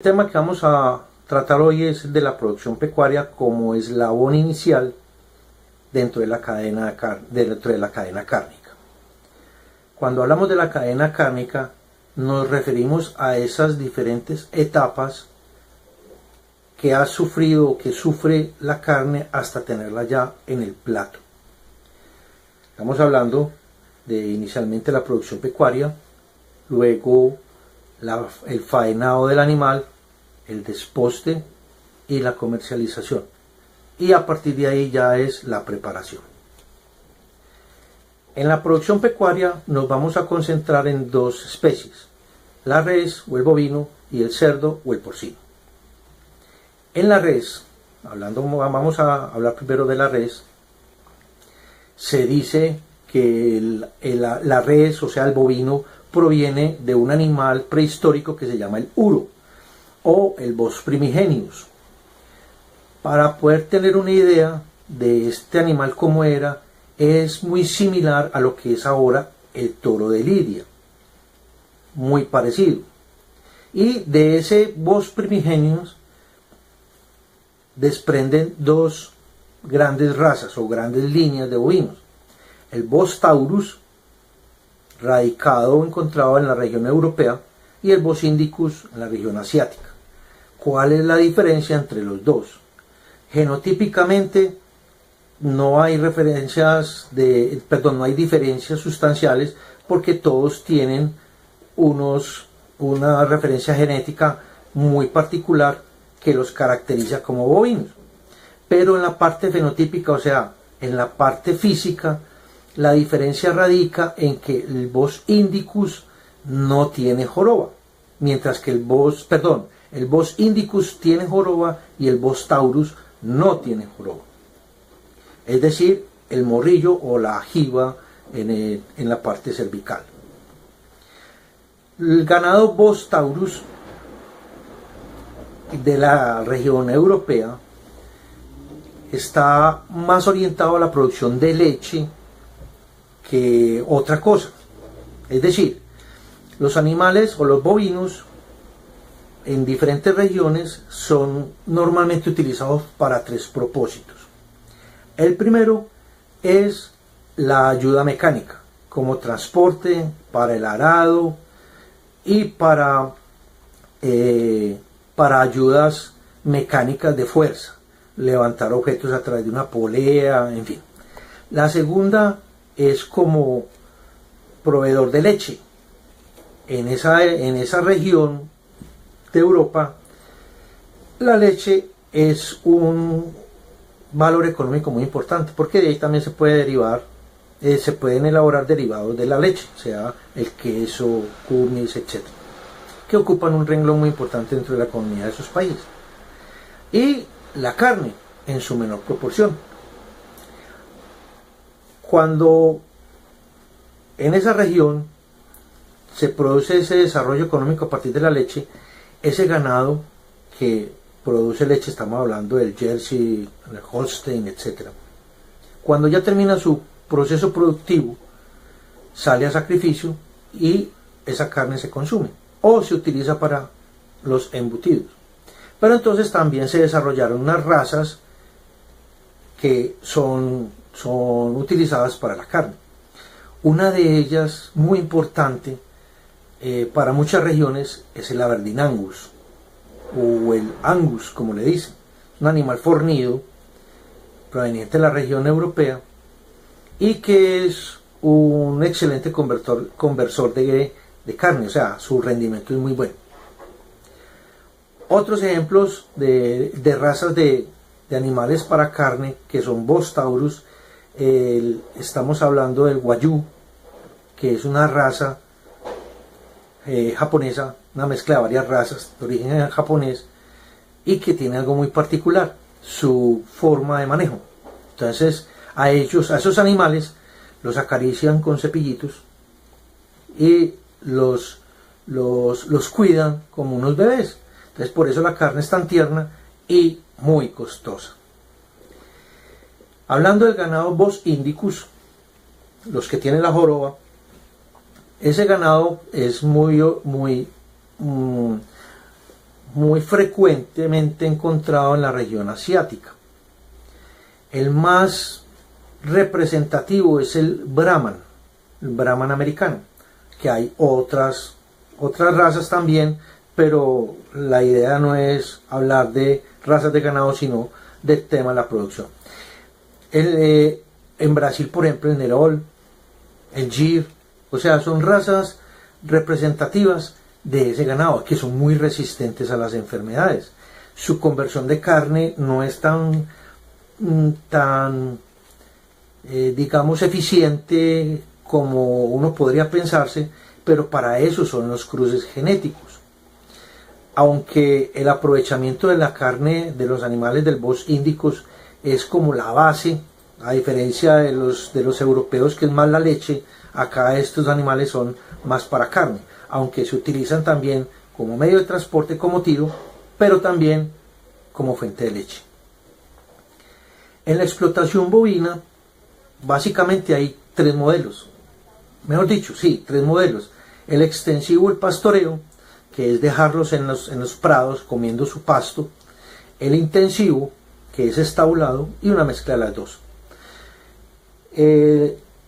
El tema que vamos a tratar hoy es de la producción pecuaria como eslabón inicial dentro de la cadena cárnica. Cuando hablamos de la cadena cárnica, nos referimos a esas diferentes etapas que ha sufrido o que sufre la carne hasta tenerla ya en el plato. Estamos hablando de inicialmente la producción pecuaria, luego el faenado del animal, el desposte y la comercialización. Y a partir de ahí ya es la preparación. En la producción pecuaria nos vamos a concentrar en dos especies, la res o el bovino y el cerdo o el porcino. En la res, vamos a hablar primero de la res, se dice que la res, o sea el bovino, proviene de un animal prehistórico que se llama el uro o el Bos primigenius. Para poder tener una idea de este animal como era, es muy similar a lo que es ahora el toro de Lidia, muy parecido. Y de ese Bos primigenius desprenden dos grandes razas o grandes líneas de bovinos: el Bos taurus, radicado o encontrado en la región europea, y el Bos indicus en la región asiática. ¿Cuál es la diferencia entre los dos? Genotípicamente no hay diferencias sustanciales, porque todos tienen una referencia genética muy particular que los caracteriza como bovinos. Pero en la parte fenotípica, o sea, en la parte física, la diferencia radica en que el Bos indicus no tiene joroba, mientras que el Bos indicus tiene joroba y el Bos taurus no tiene joroba. Es decir, el morrillo o la jiba en la parte cervical. El ganado Bos taurus de la región europea está más orientado a la producción de leche que otra cosa. Es decir, los animales o los bovinos en diferentes regiones son normalmente utilizados para tres propósitos. El primero es la ayuda mecánica, como transporte, para el arado y para ayudas mecánicas de fuerza, levantar objetos a través de una polea, en fin. La segunda es como proveedor de leche. En esa región de Europa, la leche es un valor económico muy importante, porque de ahí también se pueden elaborar derivados de la leche, o sea, el queso, kumis, etc., que ocupan un renglón muy importante dentro de la economía de esos países. Y la carne, en su menor proporción. Cuando en esa región se produce ese desarrollo económico a partir de la leche, ese ganado que produce leche, estamos hablando del Jersey, el Holstein, etc., cuando ya termina su proceso productivo, sale a sacrificio y esa carne se consume o se utiliza para los embutidos. Pero entonces también se desarrollaron unas razas que son utilizadas para la carne. Una de ellas, muy importante para muchas regiones, es el Aberdeen Angus o el Angus, como le dicen. Un animal fornido proveniente de la región europea y que es un excelente conversor de carne, o sea, su rendimiento es muy bueno. Otros ejemplos de razas de animales para carne que son Bos taurus, estamos hablando del Wagyu, que es una raza japonesa, una mezcla de varias razas de origen japonés, y que tiene algo muy particular: su forma de manejo. Entonces a esos animales los acarician con cepillitos y los cuidan como unos bebés. Entonces por eso la carne es tan tierna y muy costosa. Hablando del ganado Bos indicus, los que tienen la joroba, ese ganado es muy muy frecuentemente encontrado en la región asiática. El más representativo es el Brahman americano, que hay otras razas también, pero la idea no es hablar de razas de ganado, sino del tema de la producción. En Brasil, por ejemplo, el Nerol, el Gir, o sea, son razas representativas de ese ganado, que son muy resistentes a las enfermedades. Su conversión de carne no es tan digamos, eficiente como uno podría pensarse, pero para eso son los cruces genéticos. Aunque el aprovechamiento de la carne de los animales del bosque índicos es como la base, a diferencia de los europeos, que es más la leche, acá estos animales son más para carne, aunque se utilizan también como medio de transporte, como tiro, pero también como fuente de leche. En la explotación bovina, básicamente hay tres modelos, mejor dicho, sí, tres modelos. El extensivo, el pastoreo, que es dejarlos en los prados comiendo su pasto. El intensivo, que es estabulado, y una mezcla de las dos.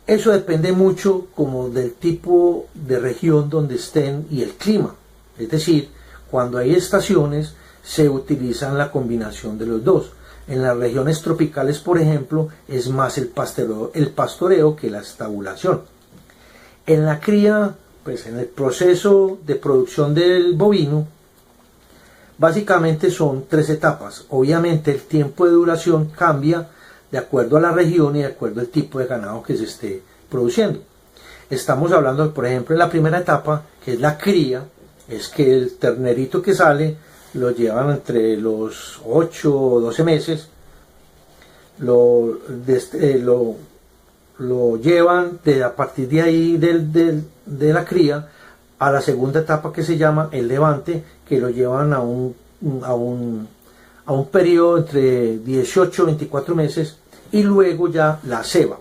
Eso depende mucho como del tipo de región donde estén y el clima. Es decir, cuando hay estaciones se utilizan la combinación de los dos. En las regiones tropicales, por ejemplo, es más el pastoreo que la estabulación. En la cría, pues en el proceso de producción del bovino, básicamente son tres etapas. Obviamente el tiempo de duración cambia de acuerdo a la región y de acuerdo al tipo de ganado que se esté produciendo. Estamos hablando, por ejemplo, en la primera etapa, que es la cría, es que el ternerito que sale lo llevan entre los 8 o 12 meses, lo llevan a partir de ahí de la cría a la segunda etapa, que se llama el levante, que lo llevan a un periodo entre 18 y 24 meses, y luego ya la ceba,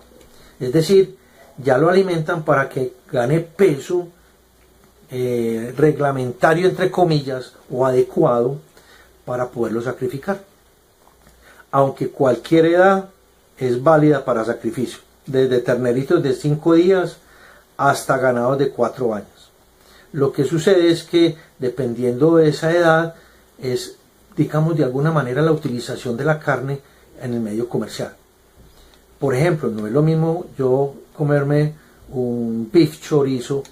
es decir, ya lo alimentan para que gane peso reglamentario, entre comillas, o adecuado para poderlo sacrificar. Aunque cualquier edad es válida para sacrificio, desde terneritos de 5 días hasta ganados de 4 años. Lo que sucede es que, dependiendo de esa edad, es, digamos, de alguna manera la utilización de la carne en el medio comercial. Por ejemplo, no es lo mismo yo comerme un beef chorizo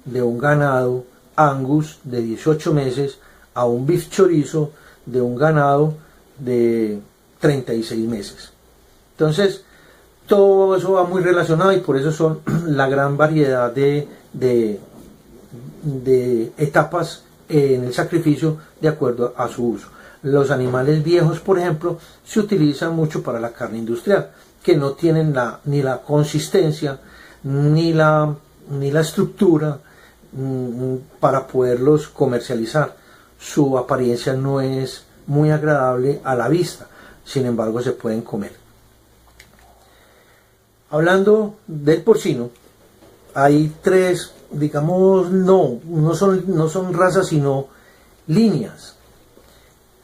de un ganado Angus de 18 meses a un beef chorizo de un ganado de 36 meses. Entonces, todo eso va muy relacionado, y por eso son la gran variedad de etapas en el sacrificio de acuerdo a su uso. Los animales viejos, por ejemplo, se utilizan mucho para la carne industrial, que no tienen ni la consistencia ni la estructura para poderlos comercializar. Su apariencia no es muy agradable a la vista, sin embargo se pueden comer. Hablando del porcino, hay tres, digamos, no son razas, sino líneas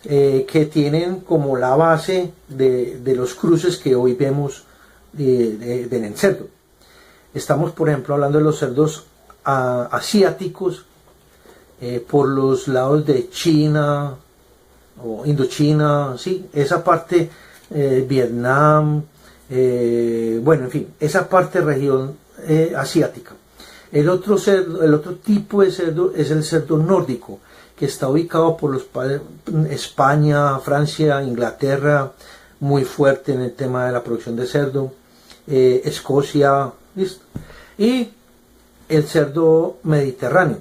que tienen como la base de los cruces que hoy vemos en el cerdo. Estamos, por ejemplo, hablando de los cerdos asiáticos, por los lados de China o Indochina, ¿sí? Esa parte, Vietnam, bueno, en fin, esa parte región asiática. El otro tipo de cerdo es el cerdo nórdico, que está ubicado por España, Francia, Inglaterra, muy fuerte en el tema de la producción de cerdo, Escocia, ¿listo? Y el cerdo mediterráneo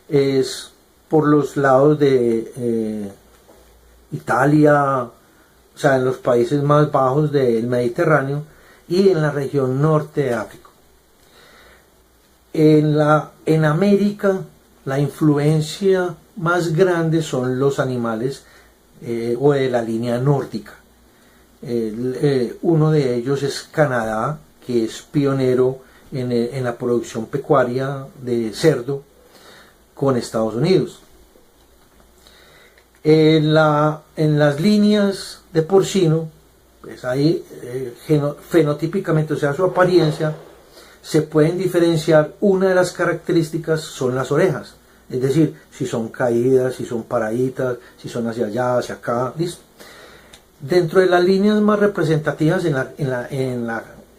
es por los lados de Italia, o sea, en los países más bajos del Mediterráneo, y en la región norte de África. En América, la influencia más grande son los animales o de la línea nórdica. Uno de ellos es Canadá, que es pionero en la producción pecuaria de cerdo con Estados Unidos. En las líneas de porcino, pues ahí fenotípicamente, o sea, su apariencia, se pueden diferenciar. Una de las características son las orejas, es decir, si son caídas, si son paraditas, si son hacia allá, hacia acá, listo. Dentro de las líneas más representativas en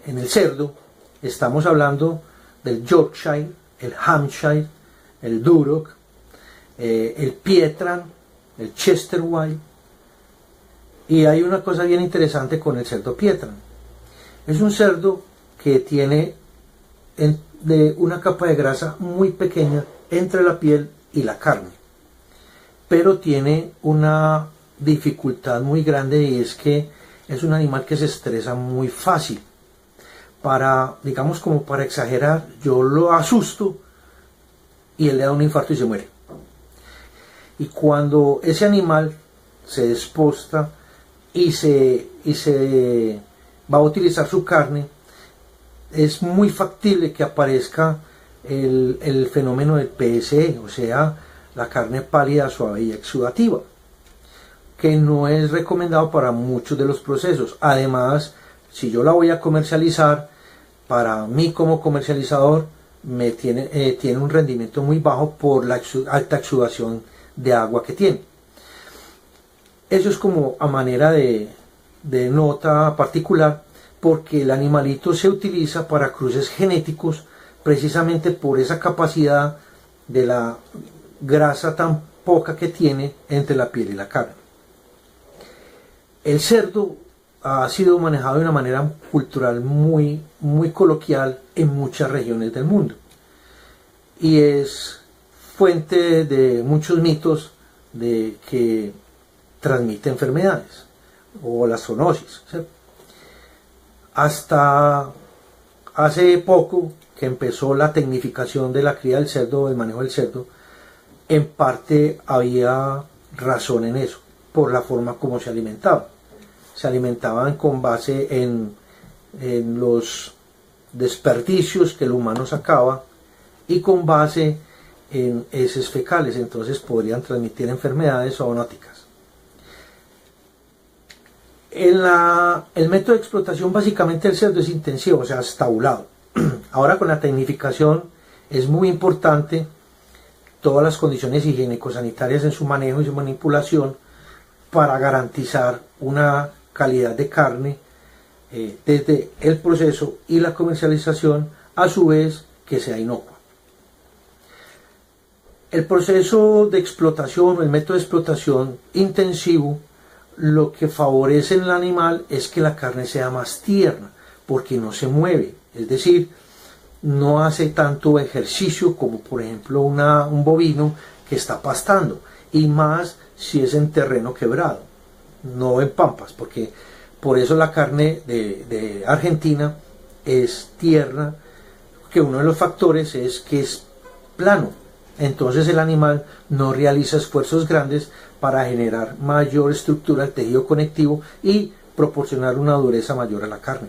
el cerdo, estamos hablando del Yorkshire, el Hampshire, el Duroc, el Pietran, el Chester White. Y hay una cosa bien interesante con el cerdo Pietran. Es un cerdo que tiene una capa de grasa muy pequeña entre la piel y la carne, pero tiene una dificultad muy grande, y es que es un animal que se estresa muy fácil. Digamos, como para exagerar, yo lo asusto y él le da un infarto y se muere. Y cuando ese animal se desposta y se va a utilizar su carne, es muy factible que aparezca el fenómeno del PSE, o sea, la carne pálida, suave y exudativa, que no es recomendado para muchos de los procesos. Además, si yo la voy a comercializar, para mí como comercializador tiene un rendimiento muy bajo por la alta exudación de agua que tiene. Eso es como a manera de nota particular, porque el animalito se utiliza para cruces genéticos precisamente por esa capacidad de la grasa tan poca que tiene entre la piel y la carne. El cerdo ha sido manejado de una manera cultural muy, muy coloquial en muchas regiones del mundo, y es fuente de muchos mitos de que transmite enfermedades o la zoonosis, ¿cierto? Hasta hace poco que empezó la tecnificación de la cría del cerdo, del manejo del cerdo, en parte había razón en eso, por la forma como se alimentaban. Se alimentaban con base en los desperdicios que el humano sacaba y con base en heces fecales, entonces podrían transmitir enfermedades zoonóticas. El método de explotación básicamente del cerdo es intensivo, o sea, estabulado. Ahora con la tecnificación es muy importante todas las condiciones higiénico-sanitarias en su manejo y su manipulación para garantizar una calidad de carne desde el proceso y la comercialización, a su vez que sea inocua. El proceso de explotación, el método de explotación intensivo, lo que favorece en el animal es que la carne sea más tierna, porque no se mueve, es decir, no hace tanto ejercicio como por ejemplo un bovino que está pastando, y más si es en terreno quebrado, no en pampas, porque por eso la carne de Argentina es tierna, que uno de los factores es que es plano, entonces el animal no realiza esfuerzos grandes para generar mayor estructura del tejido conectivo y proporcionar una dureza mayor a la carne.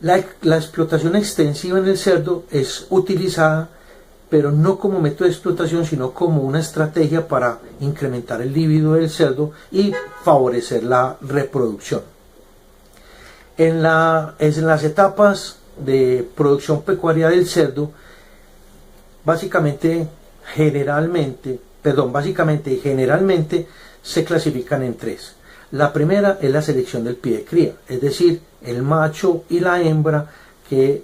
La explotación extensiva en el cerdo es utilizada, pero no como método de explotación, sino como una estrategia para incrementar el libido del cerdo y favorecer la reproducción. En las etapas de producción pecuaria del cerdo, básicamente y generalmente se clasifican en tres. La primera es la selección del pie de cría, es decir, el macho y la hembra que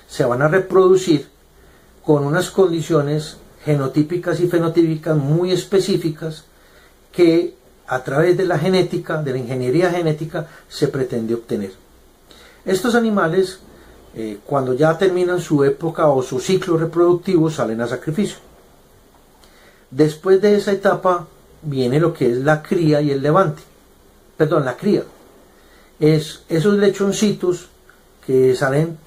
se van a reproducir con unas condiciones genotípicas y fenotípicas muy específicas que a través de la genética, de la ingeniería genética, se pretende obtener. Estos animales, cuando ya terminan su época o su ciclo reproductivo, salen a sacrificio. Después de esa etapa viene lo que es la cría y el levante. Perdón, la cría. Esos lechoncitos que salen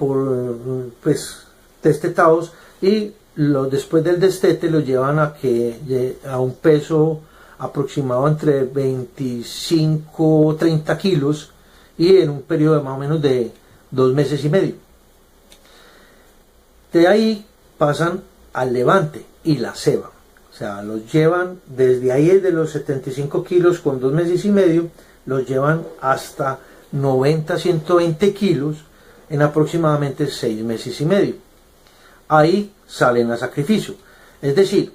destetados, y después del destete los llevan a un peso aproximado entre 25 o 30 kilos, y en un periodo de más o menos de 2 meses y medio. De ahí pasan al levante y la ceba. O sea, los llevan desde ahí, desde los 75 kilos con 2 meses y medio, los llevan hasta 90, 120 kilos en aproximadamente 6 meses y medio. Ahí salen a sacrificio. Es decir,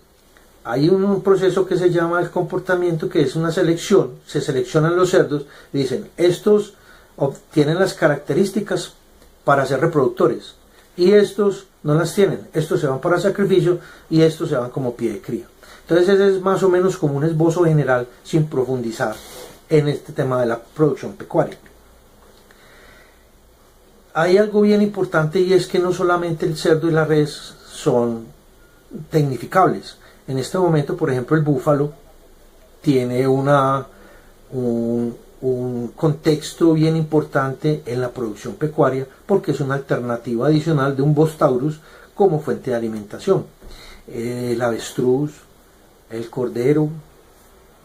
hay un proceso que se llama el comportamiento, que es una selección. Se seleccionan los cerdos, dicen, estos obtienen las características para ser reproductores y estos no las tienen, estos se van para sacrificio y estos se van como pie de cría. Entonces ese es más o menos como un esbozo general sin profundizar en este tema de la producción pecuaria. Hay algo bien importante, y es que no solamente el cerdo y la res son tecnificables. En este momento, por ejemplo, el búfalo tiene un contexto bien importante en la producción pecuaria, porque es una alternativa adicional de un Bos taurus como fuente de alimentación. El avestruz, el cordero,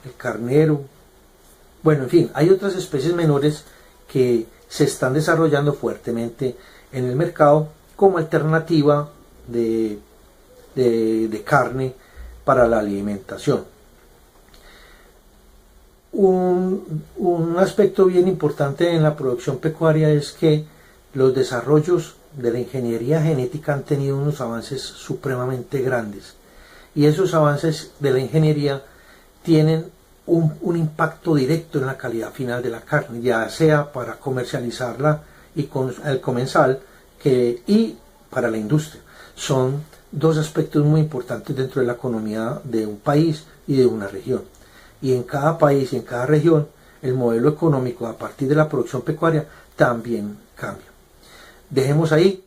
el carnero, bueno, en fin, hay otras especies menores que se están desarrollando fuertemente en el mercado como alternativa de carne para la alimentación. Un aspecto bien importante en la producción pecuaria es que los desarrollos de la ingeniería genética han tenido unos avances supremamente grandes, y esos avances de la ingeniería tienen un impacto directo en la calidad final de la carne, ya sea para comercializarla y con el comensal y para la industria. Son dos aspectos muy importantes dentro de la economía de un país y de una región. Y en cada país y en cada región el modelo económico a partir de la producción pecuaria también cambia. Dejemos ahí